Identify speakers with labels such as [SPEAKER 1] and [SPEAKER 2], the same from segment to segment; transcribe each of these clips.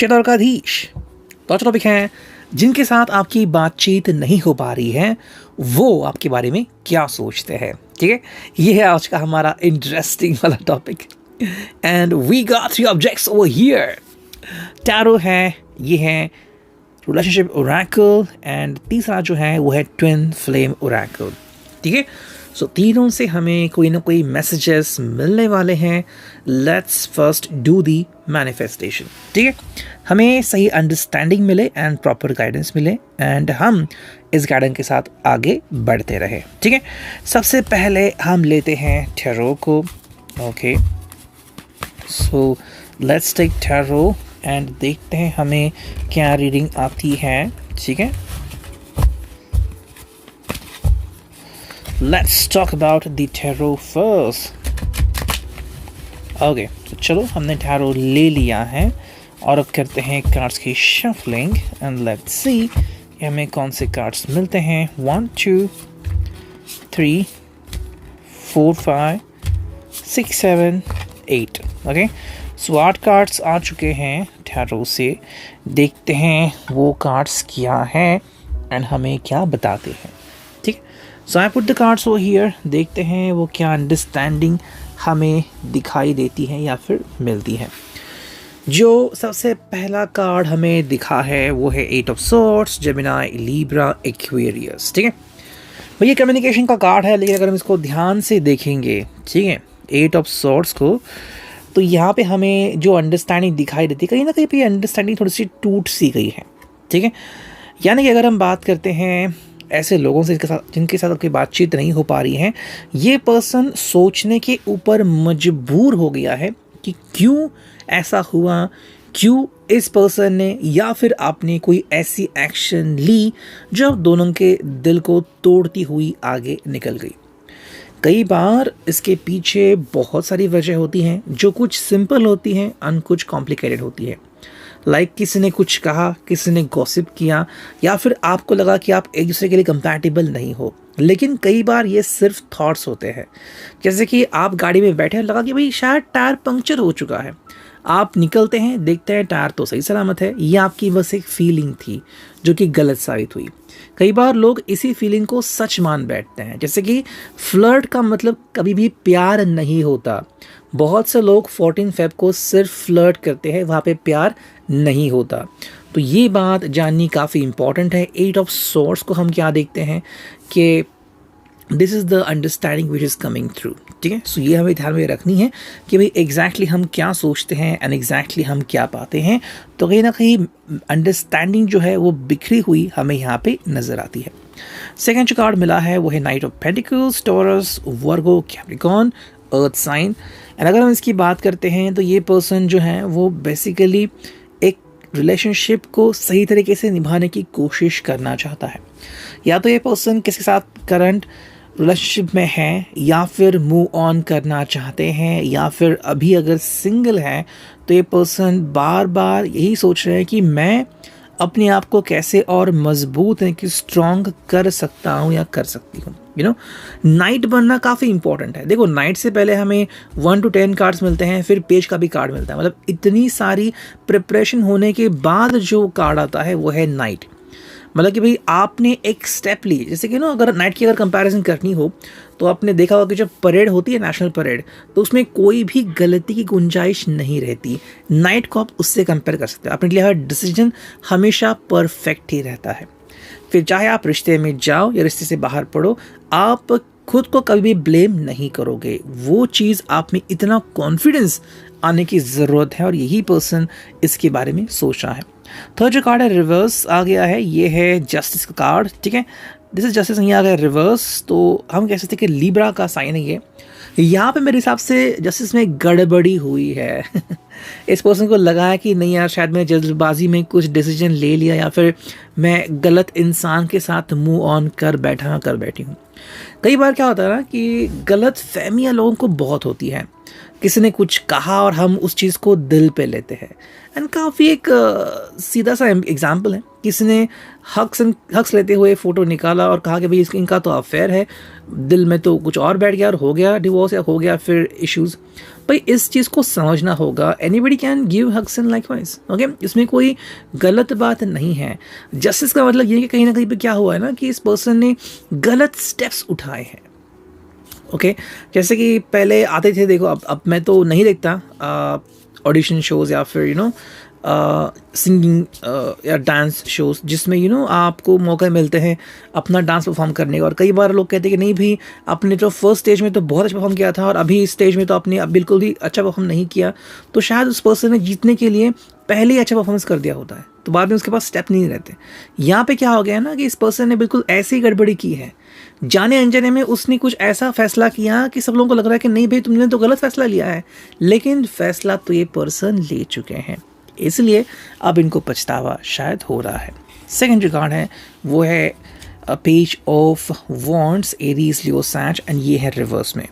[SPEAKER 1] Chatter का धीश। तो आज टॉपिक है जिनके साथ आपकी बातचीत नहीं हो पा रही है वो आपके बारे में क्या सोचते हैं। ठीक है, ये है आज का हमारा इंटरेस्टिंग वाला topic. And we got 3 objects over here. Tarot है, ये है रिलेशनशिप ओरेकल, एंड तीसरा जो है वो है ट्विन फ्लेम ओरेकल। ठीक है, सो तीनों से हमें कोई ना कोई मैसेजेस मिलने वाले हैं। Let's first do the manifestation. ठीक है, हमें सही अंडरस्टैंडिंग मिले एंड प्रॉपर गाइडेंस मिले एंड हम इस गाइडेंस के साथ आगे बढ़ते रहे। ठीक है, सबसे पहले हम लेते हैं टैरो को। Okay, so let's take tarot and देखते हैं हमें क्या रीडिंग आती है। ठीक है, let's talk about the tarot first. Okay, तो चलो हमने टैरो ले लिया है और अब करते हैं कार्ड्स की शफलिंग एंड लेट्स सी हमें कौन से कार्ड्स मिलते हैं। 1 2 3 4 5 6 7 8। ओके, सो 8 कार्ड्स आ चुके हैं टैरो से। देखते हैं वो कार्ड्स क्या है एंड हमें क्या बताते हैं। ठीक, so I put the cards over here. देखते हैं वो क्या अंडरस्टैंडिंग हमें दिखाई देती है या फिर मिलती है। जो सबसे पहला कार्ड हमें दिखा है वो है 8 of swords, Gemini, Libra, Aquarius. ठीक है, तो ये कम्युनिकेशन का कार्ड है, लेकिन अगर हम इसको ध्यान से देखेंगे, ठीक है, 8 ऑफ सॉर्ड्स को, तो यहाँ पे हमें जो अंडरस्टैंडिंग दिखाई देती है कहीं ना कहीं पे अंडरस्टैंडिंग थोड़ी सी टूट सी गई है। ठीक है, यानी कि अगर हम बात करते हैं ऐसे लोगों से जिनके साथ आपकी बातचीत नहीं हो पा रही है, ये पर्सन सोचने के ऊपर मजबूर हो गया है कि क्यों ऐसा हुआ, क्यों इस पर्सन ने या फिर आपने कोई ऐसी एक्शन ली जो दोनों के दिल को तोड़ती हुई आगे निकल गई। कई बार इसके पीछे बहुत सारी वजह होती हैं जो कुछ सिंपल होती हैं और कुछ कॉम्प्लिकेटेड होती है। लाइक किसी ने कुछ कहा, किसी ने गॉसिप किया, या फिर आपको लगा कि आप एक दूसरे के लिए कंपैटिबल नहीं हो। लेकिन कई बार ये सिर्फ थॉट्स होते हैं। जैसे कि आप गाड़ी में बैठे हैं, लगा कि भाई शायद टायर पंक्चर हो चुका है, आप निकलते हैं, देखते हैं टायर तो सही सलामत है। ये आपकी बस एक फीलिंग थी जो कि गलत साबित हुई। कई बार लोग इसी फीलिंग को सच मान बैठते हैं। जैसे कि फ्लर्ट का मतलब कभी भी प्यार नहीं होता। बहुत से लोग 14 फ़ेब को सिर्फ फ्लर्ट करते हैं, वहाँ पे प्यार नहीं होता। तो ये बात जाननी काफ़ी इंपॉर्टेंट है। 8 ऑफ सॉर्ड्स को हम क्या देखते हैं कि this is the understanding which is coming through. ठीक है, सो ये हमें ध्यान में रखनी है कि भाई एग्जैक्टली हम क्या सोचते हैं एंड एग्जैक्टली हम क्या पाते हैं। तो कहीं ना कहीं अंडरस्टैंडिंग जो है वो बिखरी हुई हमें यहाँ पे नज़र आती है। सेकेंड जो कार्ड मिला है वो है knight of pentacles, Taurus, Virgo, Capricorn, earth sign. And अगर हम इसकी बात करते हैं तो ये पर्सन जो है वो बेसिकली एक रिलेशनशिप को सही तरीके से निभाने की कोशिश करना चाहता है। या तो ये पर्सन किसी के साथ करंट रिलेशनशिप में है, या फिर मूव ऑन करना चाहते हैं, या फिर अभी अगर सिंगल है तो ये पर्सन बार बार यही सोच रहे हैं कि मैं अपने आप को कैसे और मजबूत है कि स्ट्रॉन्ग कर सकता हूँ या कर सकती हूँ। यू नो, नाइट बनना काफ़ी इंपॉर्टेंट है। देखो, नाइट से पहले हमें 1 to 10 कार्ड्स मिलते हैं, फिर पेज का भी कार्ड मिलता है। मतलब इतनी सारी प्रिपरेशन होने के बाद जो कार्ड आता है वो है नाइट। मतलब कि भाई आपने एक स्टेप ली। जैसे कि अगर नाइट की अगर कंपैरिजन करनी हो तो आपने देखा होगा कि जब परेड होती है, नेशनल परेड, तो उसमें कोई भी गलती की गुंजाइश नहीं रहती। नाइट को आप उससे कंपेयर कर सकते हो। आपने लिया डिसीजन हमेशा परफेक्ट ही रहता है। फिर चाहे आप रिश्ते में जाओ या रिश्ते से बाहर पड़ो, आप खुद को कभी भी ब्लेम नहीं करोगे। वो चीज़ आप में इतना कॉन्फिडेंस आने की ज़रूरत है और यही पर्सन इसके बारे में सोच रहा है। थर्ड जो कार्ड है रिवर्स आ गया है, ये है जस्टिस का कार्ड। ठीक है, दिस इज जस्टिस, नहीं आ गया रिवर्स, तो हम कह सकते हैं कि लिब्रा का साइन है ये। यहाँ पे मेरे हिसाब से जस्टिस में गड़बड़ी हुई है। इस पर्सन को लगा है कि नहीं यार, शायद मैं जल्दबाजी में कुछ डिसीजन ले लिया, या फिर मैं गलत इंसान के साथ मूव ऑन कर बैठी हूँ। कई बार क्या होता है ना कि गलत फहमियाँ लोगों को बहुत होती है। किसी ने कुछ कहा और हम उस चीज़ को दिल पे लेते हैं। एंड काफ़ी एक सीधा सा एग्जाम्पल है किसी ने हक्स लेते हुए फ़ोटो निकाला और कहा कि भाई इनका तो अफेयर है, दिल में तो कुछ और बैठ गया और हो गया डिवोर्स या हो गया फिर इश्यूज़। भाई इस चीज़ को समझना होगा, anybody can give hugs and likewise, okay, इसमें कोई गलत बात नहीं है। जस्टिस का मतलब ये है कि कहीं ना कहीं पे क्या हुआ है ना कि इस पर्सन ने गलत स्टेप्स उठाए हैं, ओके। जैसे कि पहले आते थे, देखो अब मैं तो नहीं देखता ऑडिशन शोज़ या फिर सिंगिंग या डांस शोज़ जिसमें आपको मौका मिलते हैं अपना डांस परफॉर्म करने का। और कई बार लोग कहते हैं कि नहीं भाई, आपने तो फर्स्ट स्टेज में तो बहुत अच्छा परफॉर्म किया था और अभी इस स्टेज में तो आपने अब बिल्कुल भी अच्छा परफॉर्म नहीं किया, तो शायद उस पर्सन ने जीतने के लिए पहले ही अच्छा परफॉर्मेंस कर दिया होता है, तो बाद में उसके पास स्टेप नहीं रहते। यहाँ पे क्या हो गया ना कि इस पर्सन ने बिल्कुल ऐसी गड़बड़ी की है, जाने अनजाने में उसने कुछ ऐसा फैसला किया कि सब लोगों को लग रहा है कि नहीं भाई तुमने तो गलत फैसला लिया है, लेकिन फैसला तो ये पर्सन ले चुके हैं, इसलिए अब इनको पछतावा शायद हो रहा है। सेकंड जो कार्ड है वो है page of wands, Aries, Leo, Sag, and ये है रिवर्स में।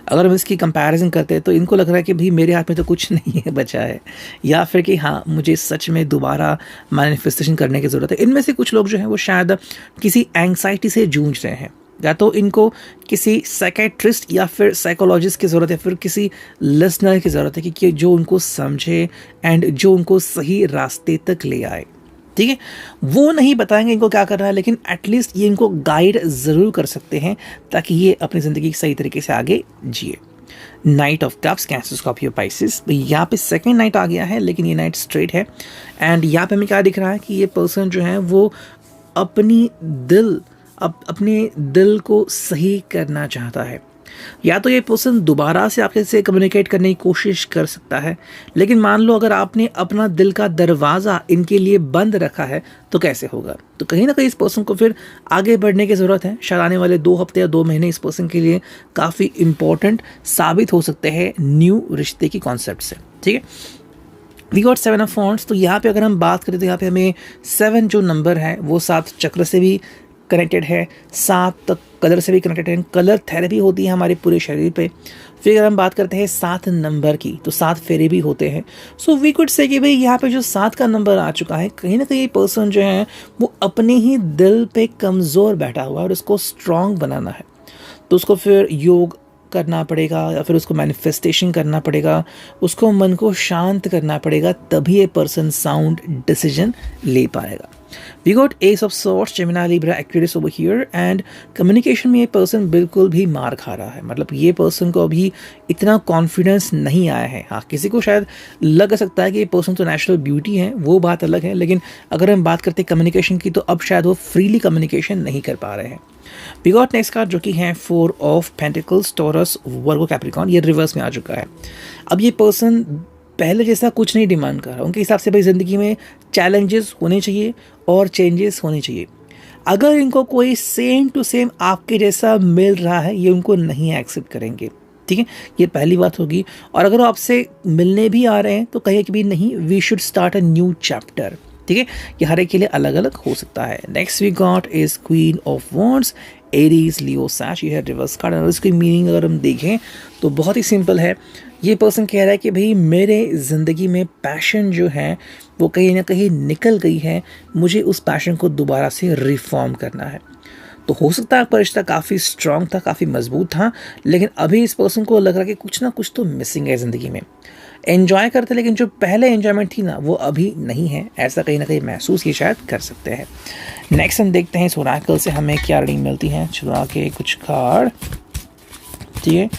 [SPEAKER 1] अगर हम इसकी कंपैरिजन करते हैं तो इनको लग रहा है कि भाई मेरे हाथ में तो कुछ नहीं है बचा है, या फिर कि हाँ मुझे सच में दोबारा मैनिफेस्टेशन करने की ज़रूरत है। इनमें से कुछ लोग जो हैं वो शायद किसी एंग्जाइटी से जूझ रहे हैं, या तो इनको किसी साइकेट्रिस्ट या फिर साइकोलॉजिस्ट की ज़रूरत है, फिर किसी लिसनर की ज़रूरत है कि जो उनको समझे एंड जो उनको सही रास्ते तक ले आए, ठीक है। वो नहीं बताएंगे इनको क्या करना है, लेकिन एटलीस्ट ये इनको गाइड ज़रूर कर सकते हैं ताकि ये अपनी ज़िंदगी सही तरीके से आगे जिए। Night of cups, cancer, Scorpio, Pisces. यहाँ पे सेकंड नाइट आ गया है, लेकिन ये नाइट स्ट्रेट है। एंड यहाँ पे हमें क्या दिख रहा है कि ये पर्सन जो है वो अपने दिल को सही करना चाहता है। या तो ये पर्सन दोबारा से आपके से कम्युनिकेट करने की कोशिश कर सकता है, लेकिन मान लो अगर आपने अपना दिल का दरवाज़ा इनके लिए बंद रखा है तो कैसे होगा। तो कहीं ना कहीं इस पर्सन को फिर आगे बढ़ने की ज़रूरत है। शायद आने वाले 2 हफ्ते या 2 महीने इस पर्सन के लिए काफ़ी इम्पोर्टेंट साबित हो सकते हैं न्यू रिश्ते की कॉन्सेप्ट से, ठीक है। We got 7 of wands. तो यहाँ पे अगर हम बात करें तो यहाँ पे हमें 7 जो नंबर है वो 7 चक्र से भी कनेक्टेड है, 7 कलर से भी कनेक्टेड है। कलर थेरेपी होती है हमारे पूरे शरीर पे। फिर अगर हम बात करते हैं 7 नंबर की तो 7 फेरे भी होते हैं। सो वी कुड से कि भाई यहाँ पे जो 7 का नंबर आ चुका है, कहीं ना कहीं पर्सन जो है वो अपने ही दिल पे कमज़ोर बैठा हुआ है और उसको स्ट्रॉन्ग बनाना है, तो उसको फिर योग करना पड़ेगा या फिर उसको मैनिफेस्टेशन करना पड़ेगा, उसको मन को शांत करना पड़ेगा, तभी ये पर्सन साउंड डिसीजन ले पाएगा। We got ace of swords, Gemini, Libra, Aquarius over here. And communication में ये पर्सन बिल्कुल भी मार खा रहा है, मतलब ये पर्सन को अभी इतना कॉन्फिडेंस नहीं आया है। हाँ, किसी को शायद लग सकता है कि ये पर्सन तो नेचुरल ब्यूटी है, वो बात अलग है, लेकिन अगर हम बात करते हैं कम्युनिकेशन की तो अब शायद वो फ्रीली कम्युनिकेशन नहीं कर पा रहे हैं। वी गॉट नेक्स्ट कार्ड जो कि है 4 of pentacles, Taurus, Virgo, Capricorn. ये रिवर्स में आ चुका है। अब ये पर्सन पहले जैसा कुछ नहीं डिमांड कर रहा, उनके हिसाब से भाई ज़िंदगी में चैलेंजेस होने चाहिए और चेंजेस होने चाहिए। अगर इनको कोई सेम टू सेम आपके जैसा मिल रहा है, ये उनको नहीं एक्सेप्ट करेंगे, ठीक है, ये पहली बात होगी। और अगर वो आपसे मिलने भी आ रहे हैं तो कहिए कि भी नहीं, we should start a new chapter, ठीक है। ये हर एक के लिए अलग अलग हो सकता है। Next we got is queen of wands, Aries, Leo, Sag. ये है रिवर्स कार्ड और इसकी मीनिंग अगर हम देखें तो बहुत ही सिंपल है। ये पर्सन कह रहा है कि भाई मेरे ज़िंदगी में पैशन जो है वो कहीं ना कहीं निकल गई है, मुझे उस पैशन को दोबारा से रिफॉर्म करना है। तो हो सकता है आपका रिश्ता काफ़ी स्ट्रांग था, काफ़ी मजबूत था, लेकिन अभी इस पर्सन को लग रहा है कि कुछ ना कुछ तो मिसिंग है ज़िंदगी में। एन्जॉय करते लेकिन जो पहले एन्जॉयमेंट थी ना वो अभी नहीं है, ऐसा कहीं ना कहीं महसूस ये शायद कर सकते हैं। नेक्स्ट हम देखते हैं इस ओरेकल से हमें क्या रीडिंग मिलती है। चुरा के कुछ कार्ड, ठीक है,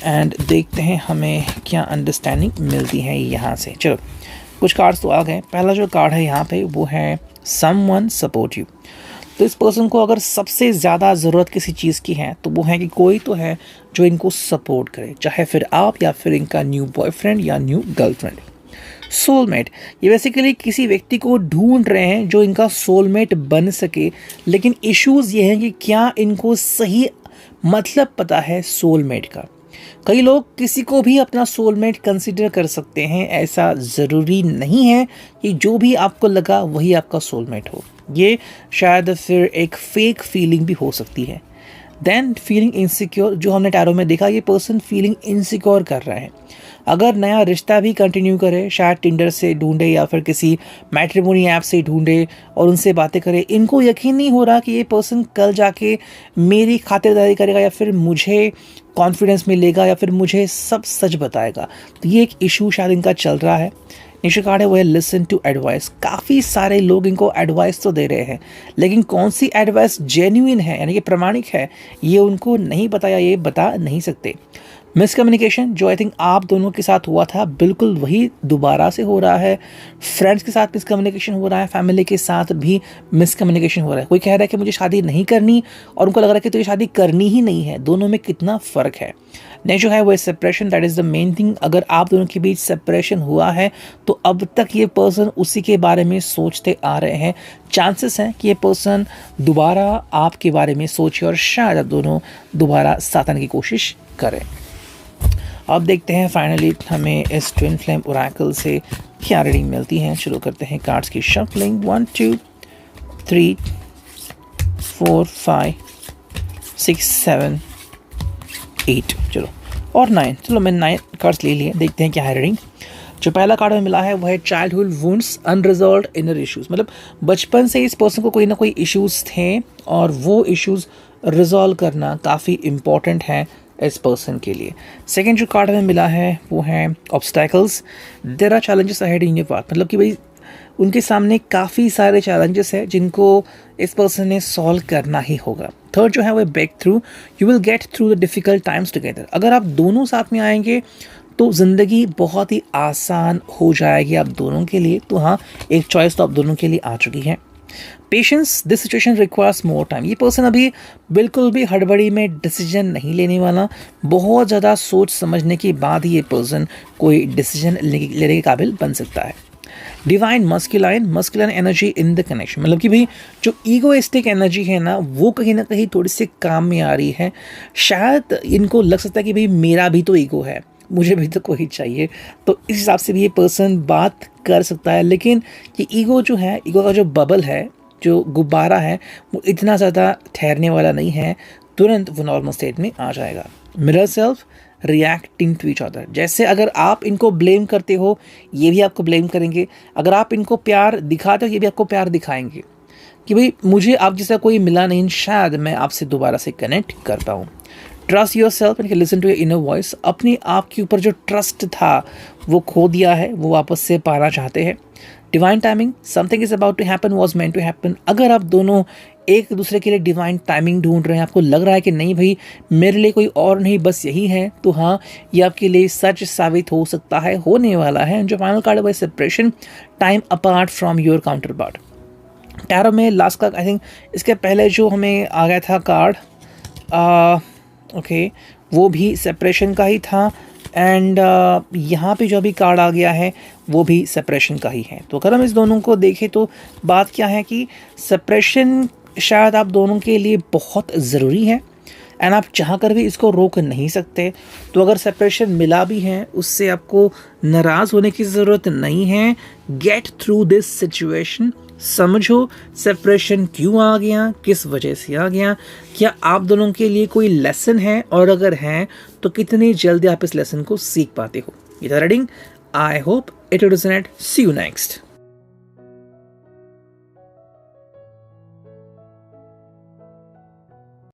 [SPEAKER 1] एंड देखते हैं हमें क्या अंडरस्टैंडिंग मिलती है यहाँ से। चलो कुछ कार्ड्स तो आ गए। पहला जो कार्ड है यहाँ पे वो है समवन सपोर्ट यू। तो इस पर्सन को अगर सबसे ज़्यादा ज़रूरत किसी चीज़ की है तो वो है कि कोई तो है जो इनको सपोर्ट करे, चाहे फिर आप या फिर इनका न्यू बॉयफ्रेंड या न्यू गर्लफ्रेंड। सोलमेट, ये बेसिकली किसी व्यक्ति को ढूंढ रहे हैं जो इनका सोलमेट बन सके, लेकिन इश्यूज़ ये हैं कि क्या इनको सही मतलब पता है सोलमेट का। कई लोग किसी को भी अपना सोलमेट कंसिडर कर सकते हैं, ऐसा ज़रूरी नहीं है कि जो भी आपको लगा वही आपका सोलमेट हो। ये शायद फिर एक फेक फीलिंग भी हो सकती है। देन फीलिंग इनसिक्योर, जो हमने टैरो में देखा ये पर्सन फीलिंग इनसिक्योर कर रहा है। अगर नया रिश्ता भी कंटिन्यू करे, शायद टिंडर से ढूंढे या फिर किसी मैट्रिमोनी ऐप से ढूंढे और उनसे बातें करे, इनको यकीन नहीं हो रहा कि ये पर्सन कल जाके मेरी खातिरदारी करेगा या फिर मुझे कॉन्फिडेंस मिलेगा या फिर मुझे सब सच बताएगा। तो ये एक इशू शायद इनका चल रहा है। नेक्स्ट कार्ड है वो है लिसन टू एडवाइस। काफ़ी सारे लोग इनको एडवाइस तो दे रहे हैं, लेकिन कौन सी एडवाइस जेन्युइन है यानी कि प्रामाणिक है ये उनको नहीं पता या ये बता नहीं सकते। मिसकम्युनिकेशन जो आई थिंक आप दोनों के साथ हुआ था बिल्कुल वही दोबारा से हो रहा है। फ्रेंड्स के साथ मिसकम्युनिकेशन हो रहा है, फैमिली के साथ भी मिसकम्युनिकेशन हो रहा है। कोई कह रहा है कि मुझे शादी नहीं करनी और उनको लग रहा है कि तुझे शादी करनी ही नहीं है। दोनों में कितना फ़र्क है। नेक्स्ट जो है वो separation, that is the main thing. अगर आप दोनों के बीच सेपरेशन हुआ है तो अब तक ये पर्सन उसी के बारे में सोचते आ रहे हैं। चांसेस हैं कि ये पर्सन दोबारा आपके बारे में सोचे और शायद आप दोनों दोबारा साथ आने की कोशिश करें। अब देखते हैं फाइनली हमें इस ट्विन फ्लेम ओरेकल से क्या रीडिंग मिलती है। शुरू करते हैं कार्ड्स की शफलिंग। 1 2 3 4 5 6 7 8 चलो और 9। चलो मैं 9 कार्ड्स ले लिए, देखते हैं क्या है रीडिंग। जो पहला कार्ड हमें मिला है वो है childhood wounds unresolved inner issues. मतलब बचपन से इस पर्सन को कोई ना कोई इश्यूज थे और वो इश्यूज रिजॉल्व करना काफ़ी इम्पॉर्टेंट है इस पर्सन के लिए। सेकेंड जो कार्ड हमें मिला है वो है obstacles, there are challenges ahead in your path. मतलब कि भाई उनके सामने काफ़ी सारे चैलेंजेस हैं जिनको इस पर्सन ने सॉल्व करना ही होगा। थर्ड जो है वो breakthrough, you will get through the difficult times together. अगर आप दोनों साथ में आएंगे तो ज़िंदगी बहुत ही आसान हो जाएगी आप दोनों के लिए। तो हाँ, एक चॉइस तो आप दोनों के लिए आ चुकी है। Patience, this situation requires more time. ये पर्सन अभी बिल्कुल भी हड़बड़ी में डिसीजन नहीं लेने वाला। बहुत ज़्यादा सोच समझने के बाद ही ये पर्सन कोई डिसीजन लेने के काबिल बन सकता है। Divine masculine energy in the connection, मतलब कि भाई जो ईगोइस्टिक एनर्जी है ना वो कहीं ना कहीं थोड़ी सी काम में आ रही है। शायद इनको लग सकता है कि भाई मेरा भी तो ईगो है, मुझे भी तो कोई चाहिए। तो इस हिसाब से भी ये पर्सन बात कर सकता है, लेकिन ये ईगो जो है, ईगो का जो बबल है, जो गुब्बारा है, वो इतना ज़्यादा ठहरने वाला नहीं है। तुरंत वो नॉर्मल स्टेट में आ जाएगा। Mirror self reacting to each other, जैसे अगर आप इनको ब्लेम करते हो ये भी आपको ब्लेम करेंगे। अगर आप इनको प्यार दिखाते हो ये भी आपको प्यार दिखाएंगे कि भाई मुझे आप जैसा कोई मिला नहीं, शायद मैं आपसे दोबारा से कनेक्ट कर पाऊँ। Trust yourself and listen to your inner voice, अपने आप के ऊपर जो ट्रस्ट था वो खो दिया है, वो वापस से पाना चाहते हैं। Divine timing, something is about to happen was meant to happen. अगर आप दोनों एक दूसरे के लिए डिवाइन टाइमिंग ढूंढ रहे हैं, आपको लग रहा है कि नहीं भाई मेरे लिए कोई और नहीं बस यही है, तो हाँ ये आपके लिए सच साबित हो सकता है, होने वाला है। जो फाइनल कार्ड है separation, time apart from your counter part. Tarot में लास्ट का आई थिंक इसके पहले जो हमें आ गया था कार्ड ओके वो भी सेपरेशन का ही था। एंड यहाँ पे जो अभी कार्ड आ गया है वो भी सेपरेशन का ही है। तो अगर हम इस दोनों को देखें तो बात क्या है कि सेपरेशन शायद आप दोनों के लिए बहुत ज़रूरी है एंड आप चाह कर भी इसको रोक नहीं सकते। तो अगर सेपरेशन मिला भी है उससे आपको नाराज़ होने की ज़रूरत नहीं है। गेट थ्रू दिस सिचुएशन, समझो सेपरेशन क्यों आ गया, किस वजह से आ गया, क्या आप दोनों के लिए कोई लेसन है और अगर है तो कितनी जल्दी आप इस लेसन को सीख पाते हो। ये था reading. I hope it will resonate. See you next.